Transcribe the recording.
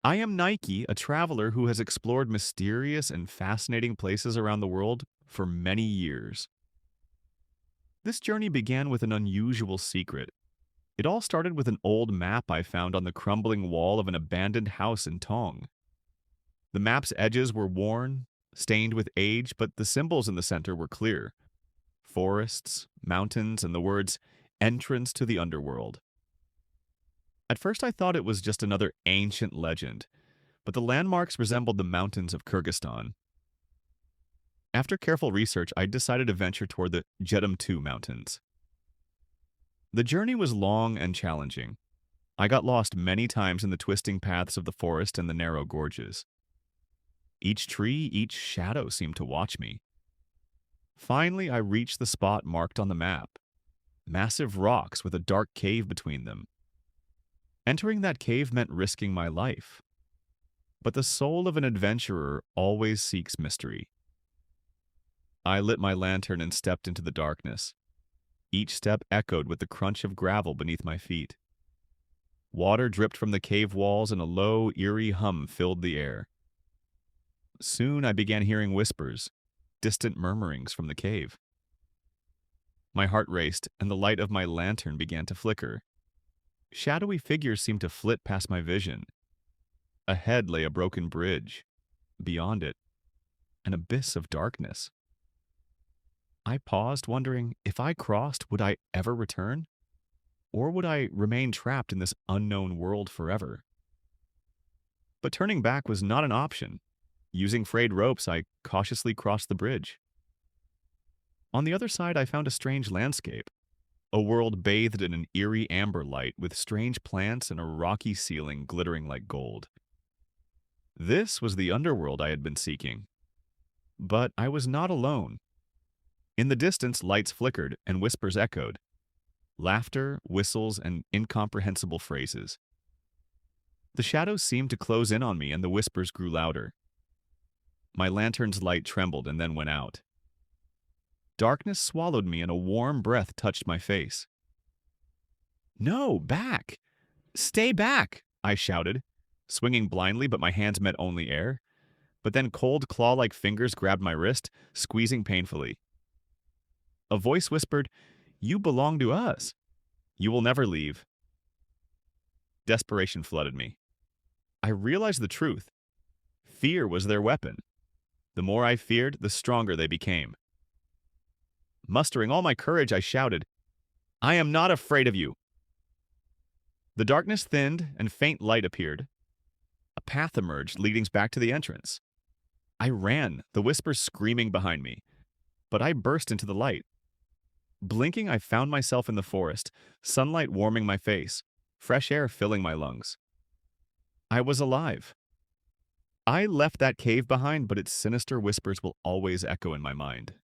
I am Nike, a traveler who has explored mysterious and fascinating places around the world for many years. This journey began with an unusual secret. It all started with an old map I found on the crumbling wall of an abandoned house in Tong. The map's edges were worn, stained with age, but the symbols in the center were clear: forests, mountains, and the words, "Entrance to the Underworld." At first, I thought it was just another ancient legend, but the landmarks resembled the mountains of Kyrgyzstan. After careful research, I decided to venture toward the Jedum Mountains. The journey was long and challenging. I got lost many times in the twisting paths of the forest and the narrow gorges. Each tree, each shadow seemed to watch me. Finally, I reached the spot marked on the map: massive rocks with a dark cave between them. Entering that cave meant risking my life. But the soul of an adventurer always seeks mystery. I lit my lantern and stepped into the darkness. Each step echoed with the crunch of gravel beneath my feet. Water dripped from the cave walls and a low, eerie hum filled the air. Soon I began hearing whispers, distant murmurings from the cave. My heart raced, and the light of my lantern began to flicker. Shadowy figures seemed to flit past my vision. Ahead lay a broken bridge. Beyond it, an abyss of darkness. I paused, wondering if I crossed, would I ever return? Or would I remain trapped in this unknown world forever? But turning back was not an option. Using frayed ropes, I cautiously crossed the bridge. On the other side, I found a strange landscape. A world bathed in an eerie amber light with strange plants and a rocky ceiling glittering like gold. This was the underworld I had been seeking. But I was not alone. In the distance, lights flickered and whispers echoed. Laughter, whistles, and incomprehensible phrases. The shadows seemed to close in on me and the whispers grew louder. My lantern's light trembled and then went out. Darkness swallowed me and a warm breath touched my face. "No, back! Stay back!" I shouted, swinging blindly, but my hands met only air. But then cold claw-like fingers grabbed my wrist, squeezing painfully. A voice whispered, "You belong to us. You will never leave." Desperation flooded me. I realized the truth. Fear was their weapon. The more I feared, the stronger they became. Mustering all my courage, I shouted, "I am not afraid of you." The darkness thinned and faint light appeared. A path emerged, leading back to the entrance. I ran, the whispers screaming behind me, but I burst into the light. Blinking, I found myself in the forest, sunlight warming my face, fresh air filling my lungs. I was alive. I left that cave behind, but its sinister whispers will always echo in my mind.